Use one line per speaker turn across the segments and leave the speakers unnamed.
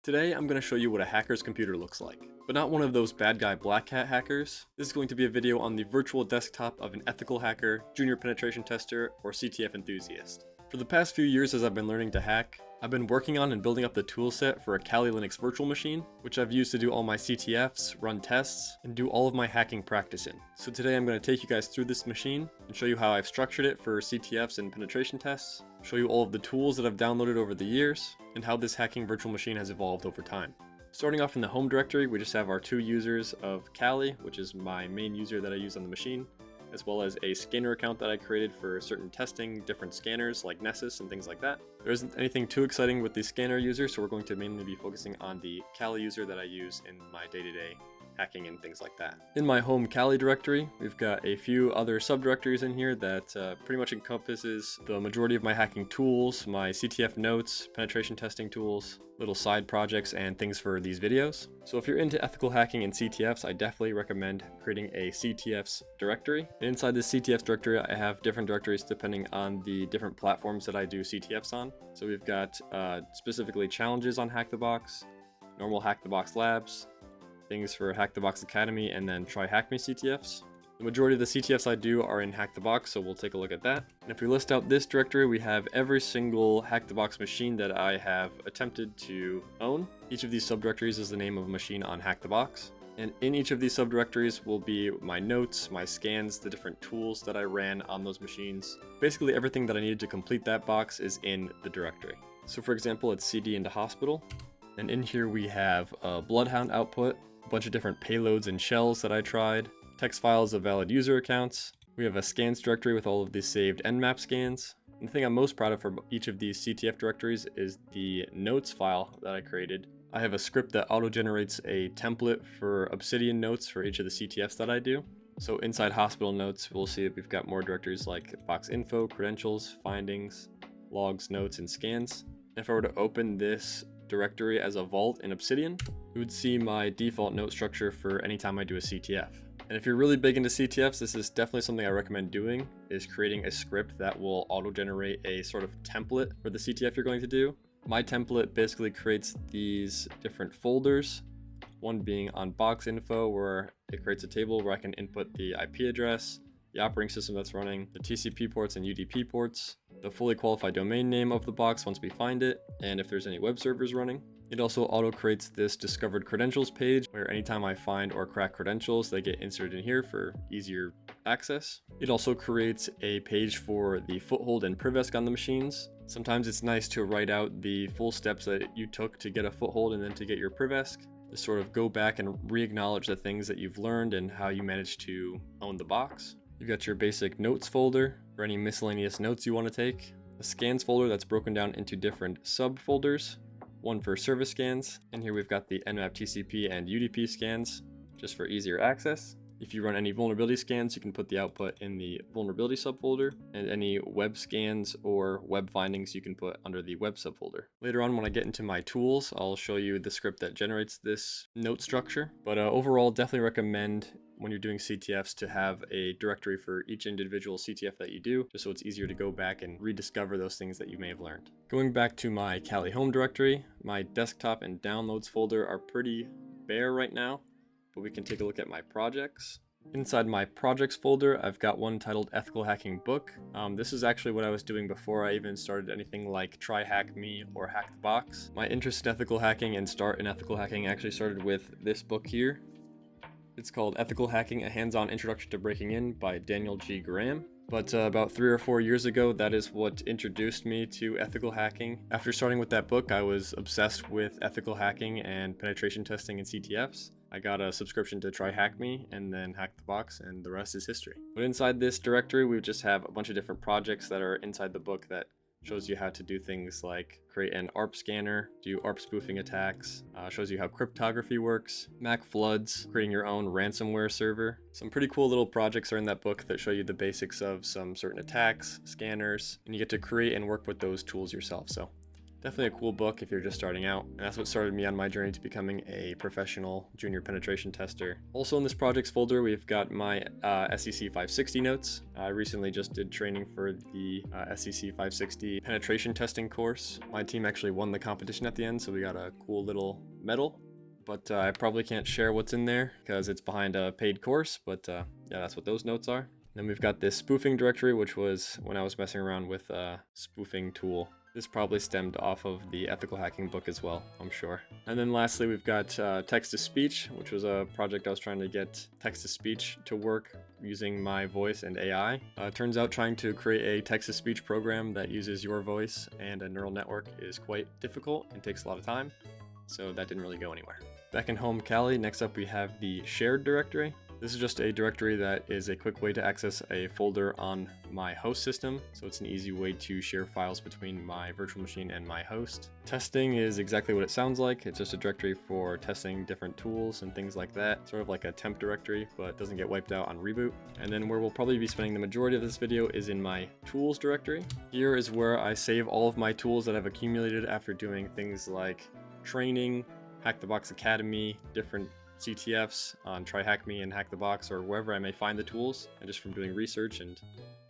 Today I'm going to show you what a hacker's computer looks like, but not one of those bad guy black hat hackers. This is going to be a video on the virtual desktop of an ethical hacker, junior penetration tester, or CTF enthusiast. For the past few years as I've been learning to hack, I've been working on and building up the toolset for a Kali Linux virtual machine, which I've used to do all my CTFs, run tests, and do all of my hacking practice in. So today I'm going to take you guys through this machine and show you how I've structured it for CTFs and penetration tests, show you all of the tools that I've downloaded over the years, and how this hacking virtual machine has evolved over time. Starting off in the home directory, we just have our two users of Kali, which is my main user that I use on the machine, as well as a scanner account that I created for certain testing, different scanners like Nessus and things like that. There isn't anything too exciting with the scanner user, so we're going to mainly be focusing on the Kali user that I use in my day-to-day hacking and things like that. In my home Kali directory, we've got a few other subdirectories in here that pretty much encompasses the majority of my hacking tools, my CTF notes, penetration testing tools, little side projects, and things for these videos. So if you're into ethical hacking and CTFs, I definitely recommend creating a CTFs directory. And inside this CTFs directory, I have different directories depending on the different platforms that I do CTFs on. So we've got specifically challenges on Hack the Box, normal Hack the Box labs, things for Hack the Box Academy, and then Try Hack Me CTFs. The majority of the CTFs I do are in Hack the Box, so we'll take a look at that. And if we list out this directory, we have every single Hack the Box machine that I have attempted to own. Each of these subdirectories is the name of a machine on Hack the Box. And in each of these subdirectories will be my notes, my scans, the different tools that I ran on those machines. Basically everything that I needed to complete that box is in the directory. So for example, it's CD into hospital. And in here we have a Bloodhound output, a bunch of different payloads and shells that I tried, text files of valid user accounts. We have a scans directory with all of the saved Nmap scans. And the thing I'm most proud of for each of these CTF directories is the notes file that I created. I have a script that auto-generates a template for Obsidian notes for each of the CTFs that I do. So inside hospital notes, we'll see that we've got more directories like box info, credentials, findings, logs, notes, and scans. If I were to open this directory as a vault in Obsidian, you would see my default note structure for anytime I do a CTF. And if you're really big into CTFs, this is definitely something I recommend doing, is creating a script that will auto-generate a sort of template for the CTF you're going to do. My template basically creates these different folders, one being on box info, where it creates a table where I can input the IP address, the operating system that's running, the TCP ports and UDP ports, the fully qualified domain name of the box once we find it, and if there's any web servers running. It also auto-creates this discovered credentials page where anytime I find or crack credentials, they get inserted in here for easier access. It also creates a page for the foothold and privesc on the machines. Sometimes it's nice to write out the full steps that you took to get a foothold and then to get your privesc, to sort of go back and re-acknowledge the things that you've learned and how you managed to own the box. You've got your basic notes folder for any miscellaneous notes you want to take, a scans folder that's broken down into different subfolders, one for service scans, and here we've got the Nmap TCP and UDP scans just for easier access. If you run any vulnerability scans, you can put the output in the vulnerability subfolder, and any web scans or web findings you can put under the web subfolder. Later on when I get into my tools, I'll show you the script that generates this note structure, but overall definitely recommend when you're doing CTFs to have a directory for each individual CTF that you do, just so it's easier to go back and rediscover those things that you may have learned. Going back to my Kali home directory, my desktop and downloads folder are pretty bare right now, but we can take a look at my projects. Inside my projects folder, I've got one titled Ethical Hacking Book. This is actually what I was doing before I even started anything like Try Hack Me or Hack the Box. My interest in ethical hacking and start in ethical hacking actually started with this book here. It's called Ethical Hacking, A Hands-On Introduction to Breaking In by Daniel G. Graham. But about 3 or 4 years ago, that is what introduced me to ethical hacking. After starting with that book, I was obsessed with ethical hacking and penetration testing and CTFs. I got a subscription to Try Hack Me and then Hack the Box, and the rest is history. But inside this directory, we just have a bunch of different projects that are inside the book that shows you how to do things like create an ARP scanner, do ARP spoofing attacks, shows you how cryptography works, Mac floods, creating your own ransomware server. Some pretty cool little projects are in that book that show you the basics of some certain attacks, scanners, and you get to create and work with those tools yourself. So Definitely a cool book if you're just starting out, and that's what started me on my journey to becoming a professional junior penetration tester. Also in this projects folder, we've got my SEC 560 notes. I recently just did training for the SEC 560 penetration testing course. My team actually won the competition at the end, so we got a cool little medal. But I probably can't share what's in there because it's behind a paid course, but yeah, that's what those notes are. Then we've got this spoofing directory, which was when I was messing around with a spoofing tool. This probably stemmed off of the ethical hacking book as well, I'm sure. And then lastly, we've got text-to-speech, which was a project I was trying to get text-to-speech to work using my voice and AI. Turns out trying to create a text-to-speech program that uses your voice and a neural network is quite difficult and takes a lot of time, so that didn't really go anywhere. Back in home Cali, next up we have the shared directory. This is just a directory that is a quick way to access a folder on my host system, so it's an easy way to share files between my virtual machine and my host. Testing is exactly what it sounds like. It's just a directory for testing different tools and things like that, sort of like a temp directory, but doesn't get wiped out on reboot. And then where we'll probably be spending the majority of this video is in my tools directory. Here is where I save all of my tools that I've accumulated after doing things like training, Hack the Box Academy, different CTFs on Try Hack Me and Hack the Box, or wherever I may find the tools, and just from doing research and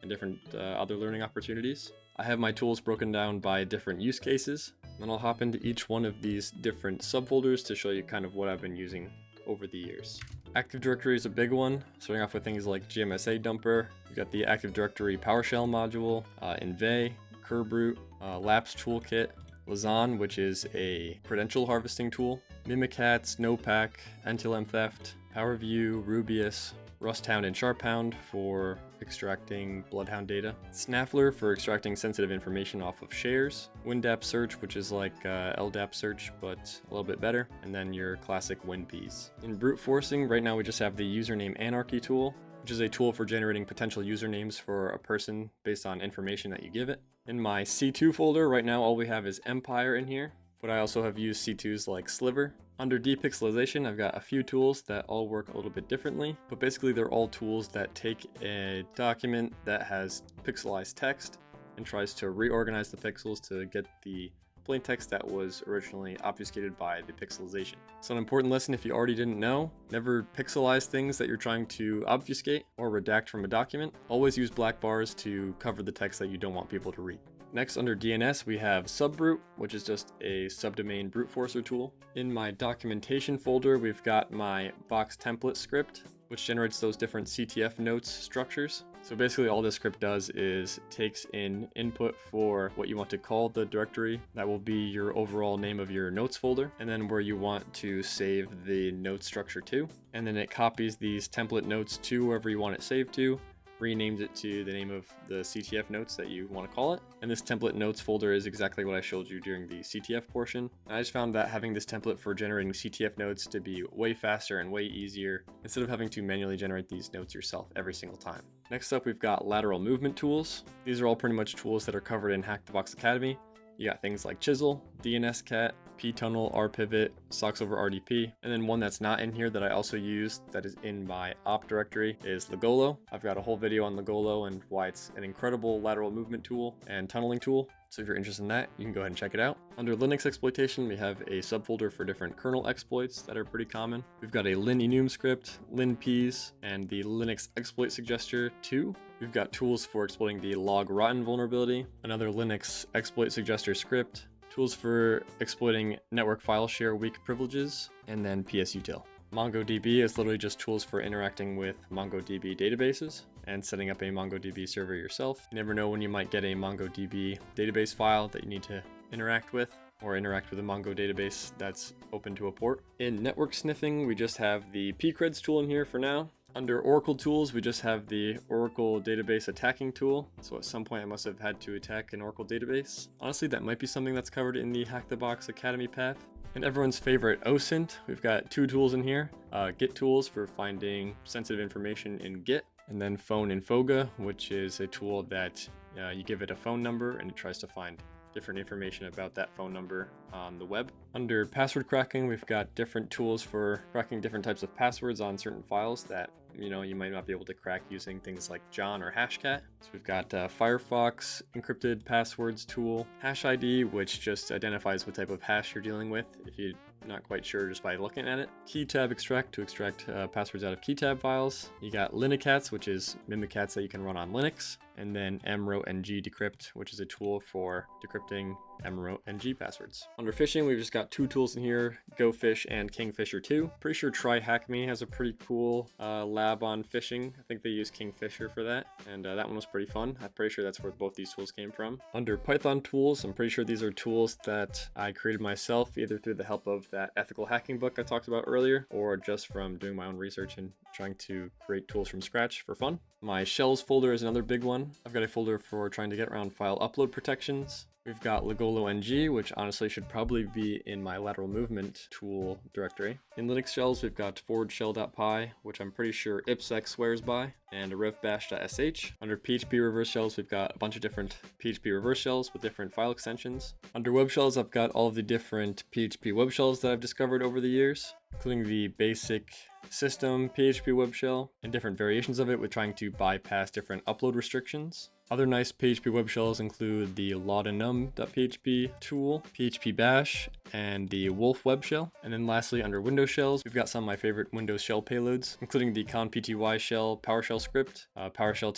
different other learning opportunities. I have my tools broken down by different use cases, and then I'll hop into each one of these different subfolders to show you kind of what I've been using over the years. Active Directory is a big one, starting off with things like GMSA dumper. You've got the Active Directory PowerShell module, Inve, Kerberoot, Lapse Toolkit, Lazan, which is a credential harvesting tool, Mimikat, Snowpack, NTLM Theft, PowerView, Rubius, Rusthound and Sharphound for extracting Bloodhound data, Snaffler for extracting sensitive information off of shares, WinDAP Search, which is like LDAP Search but a little bit better, and then your classic WinPs. In brute forcing, right now we just have the username anarchy tool, which is a tool for generating potential usernames for a person based on information that you give it. In my C2 folder, right now all we have is Empire in here, but I also have used C2s like Sliver. Under depixelization, I've got a few tools that all work a little bit differently, but basically they're all tools that take a document that has pixelized text and tries to reorganize the pixels to get the plain text that was originally obfuscated by the pixelization. So an important lesson if you already didn't know, never pixelize things that you're trying to obfuscate or redact from a document. Always use black bars to cover the text that you don't want people to read. Next, under DNS, we have subbrute, which is just a subdomain brute forcer tool. In my documentation folder, we've got my box template script, which generates those different CTF notes structures. So basically all this script does is takes in input for what you want to call the directory. That will be your overall name of your notes folder, and then where you want to save the note structure to. And then it copies these template notes to wherever you want it saved to, renames it to the name of the CTF notes that you want to call it. And this template notes folder is exactly what I showed you during the CTF portion. And I just found that having this template for generating CTF notes to be way faster and way easier instead of having to manually generate these notes yourself every single time. Next up, we've got lateral movement tools. These are all pretty much tools that are covered in Hack the Box Academy. You got things like Chisel, DNSCat, ptunnel, rpivot, socks over RDP, and then one that's not in here that I also use that is in my op directory is Legolo. I've got a whole video on Legolo and why it's an incredible lateral movement tool and tunneling tool. So if you're interested in that, you can go ahead and check it out. Under Linux exploitation, we have a subfolder for different kernel exploits that are pretty common. We've got a linenum script, linps, and the Linux exploit suggester 2. We've got tools for exploiting the log-rotten vulnerability, another Linux exploit suggester script, tools for exploiting network file share weak privileges, and then psutil. MongoDB is literally just tools for interacting with MongoDB databases and setting up a MongoDB server yourself. You never know when you might get a MongoDB database file that you need to interact with, or interact with a Mongo database that's open to a port. In network sniffing, we just have the pcreds tool in here for now. Under Oracle tools, we just have the Oracle database attacking tool. So at some point I must have had to attack an Oracle database. Honestly, that might be something that's covered in the Hack the Box Academy path. And everyone's favorite OSINT, we've got two tools in here. Git tools for finding sensitive information in Git, and then Phone Infoga, which is a tool that you give it a phone number and it tries to find different information about that phone number on the web. Under password cracking, we've got different tools for cracking different types of passwords on certain files that you might not be able to crack using things like John or Hashcat. So we've got Firefox encrypted passwords tool, Hash ID, which just identifies what type of hash you're dealing with if you're not quite sure just by looking at it. Key tab extract to extract passwords out of key tab files. You got Linuxats, which is Mimikatz that you can run on Linux, and then mrote and gdecrypt, which is a tool for decrypting mrote and g passwords. Under phishing, we've just got two tools in here, GoFish and Kingfisher 2. Pretty sure TryHackMe has a pretty cool lab on phishing. I think they use Kingfisher for that, and that one was pretty fun. I'm pretty sure that's where both these tools came from. Under Python tools, I'm pretty sure these are tools that I created myself, either through the help of that ethical hacking book I talked about earlier, or just from doing my own research and trying to create tools from scratch for fun. My shells folder is another big one. I've got a folder for trying to get around file upload protections. We've got Legolo NG, which honestly should probably be in my lateral movement tool directory. In Linux shells, we've got forwardshell.py, which I'm pretty sure IPsec swears by, and revbash.sh. Under PHP reverse shells, we've got a bunch of different PHP reverse shells with different file extensions. Under web shells, I've got all of the different PHP web shells that I've discovered over the years, including the basic system PHP web shell and different variations of it with trying to bypass different upload restrictions. Other nice PHP web shells include the laudanum.php tool, PHP bash, and the wolf web shell. And then lastly, under Windows shells, we've got some of my favorite Windows shell payloads, including the conpty shell PowerShell script, PowerShell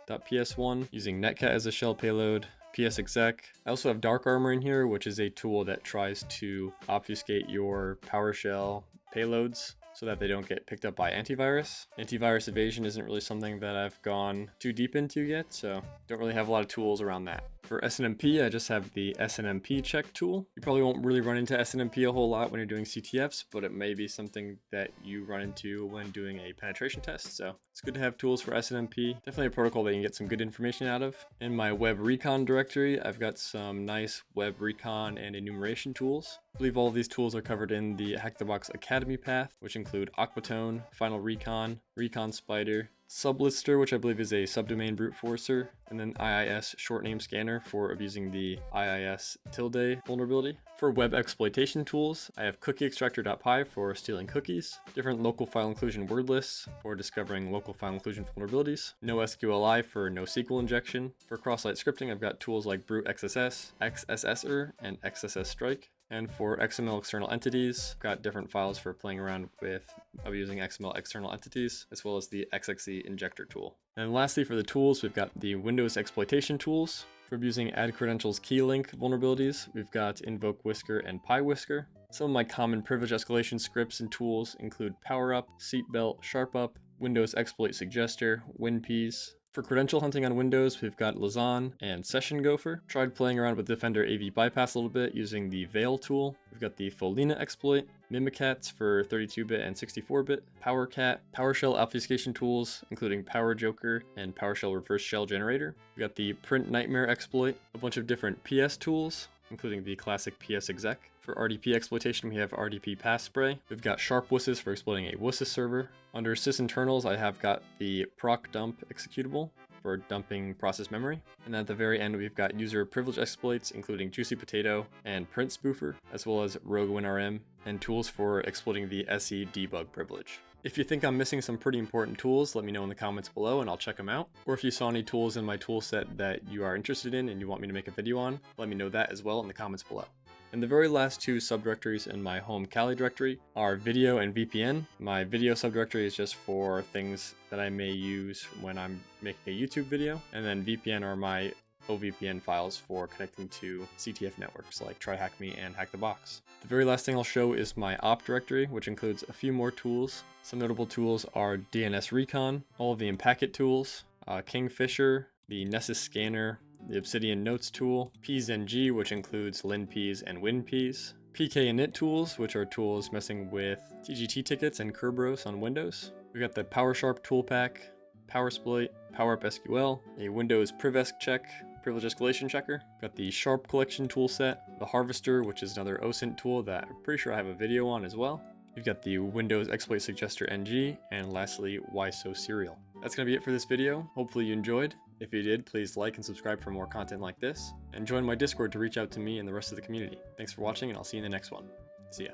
TCP.ps1, using netcat as a shell payload, psexec. I also have Dark Armor in here, which is a tool that tries to obfuscate your PowerShell payloads so that they don't get picked up by antivirus. Antivirus evasion isn't really something that I've gone too deep into yet, so don't really have a lot of tools around that. For SNMP, I just have the SNMP check tool. You probably won't really run into SNMP a whole lot when you're doing CTFs, but it may be something that you run into when doing a penetration test, so it's good to have tools for SNMP. Definitely a protocol that you can get some good information out of. In my web recon directory, I've got some nice web recon and enumeration tools. I believe all of these tools are covered in the Hack the Box Academy path, which include Aquatone, Final Recon, Recon Spider, Sublister, which I believe is a subdomain brute forcer, and then IIS short name scanner for abusing the IIS tilde vulnerability. For web exploitation tools, I have cookieextractor.py for stealing cookies, different local file inclusion word lists for discovering local file inclusion vulnerabilities, NoSQLi for NoSQL injection. For cross-site scripting, I've got tools like brute XSS, XSSer, and XSS strike. And for XML external entities, I've got different files for playing around with using XML external entities, as well as the XXE injector tool. And lastly, for the tools, we've got the Windows exploitation tools. For abusing add credentials key link vulnerabilities, we've got invoke whisker and pywhisker. Some of my common privilege escalation scripts and tools include PowerUp, Seatbelt, SharpUp, Windows exploit suggester, WinPeas. For credential hunting on Windows, we've got Lazan and Session Gopher. Tried playing around with Defender AV Bypass a little bit using the Veil tool. We've got the Folina exploit, Mimikatz for 32-bit and 64-bit, PowerCat, PowerShell obfuscation tools, including PowerJoker and PowerShell Reverse Shell Generator. We've got the Print Nightmare exploit, a bunch of different PS tools, including the classic psexec. For RDP exploitation, we have RDP pass spray. We've got sharp wusses for exploiting a wusses server. Under sysinternals, I have got the proc dump executable for dumping process memory. And at the very end, we've got user privilege exploits, including Juicy Potato and Print Spoofer, as well as RogueWinRM, and tools for exploiting the SE debug privilege. If you think I'm missing some pretty important tools, let me know in the comments below and I'll check them out. Or if you saw any tools in my tool set that you are interested in and you want me to make a video on, let me know that as well in the comments below. And the very last two subdirectories in my home Kali directory are video and VPN. My video subdirectory is just for things that I may use when I'm making a YouTube video, and then VPN are my OVPN files for connecting to CTF networks like TryHackMe and Hack the Box. The very last thing I'll show is my op directory, which includes a few more tools. Some notable tools are DNS Recon, all of the Impacket tools, Kingfisher, the Nessus Scanner, the Obsidian Notes tool, PsNG, which includes LinPs and WinPs, PKinit tools, which are tools messing with TGT tickets and Kerberos on Windows. We've got the PowerSharp tool pack, PowerSploit, PowerUp SQL, a Windows PrivEsc check, privilege escalation checker. Got the Sharp collection tool set, the Harvester, which is another OSINT tool that I'm pretty sure I have a video on as well. We've got the Windows exploit suggester NG, and lastly, WhySoSerial. That's going to be it for this video. Hopefully you enjoyed. If you did, please like and subscribe for more content like this, and join my Discord to reach out to me and the rest of the community. Thanks for watching, and I'll see you in the next one. See ya.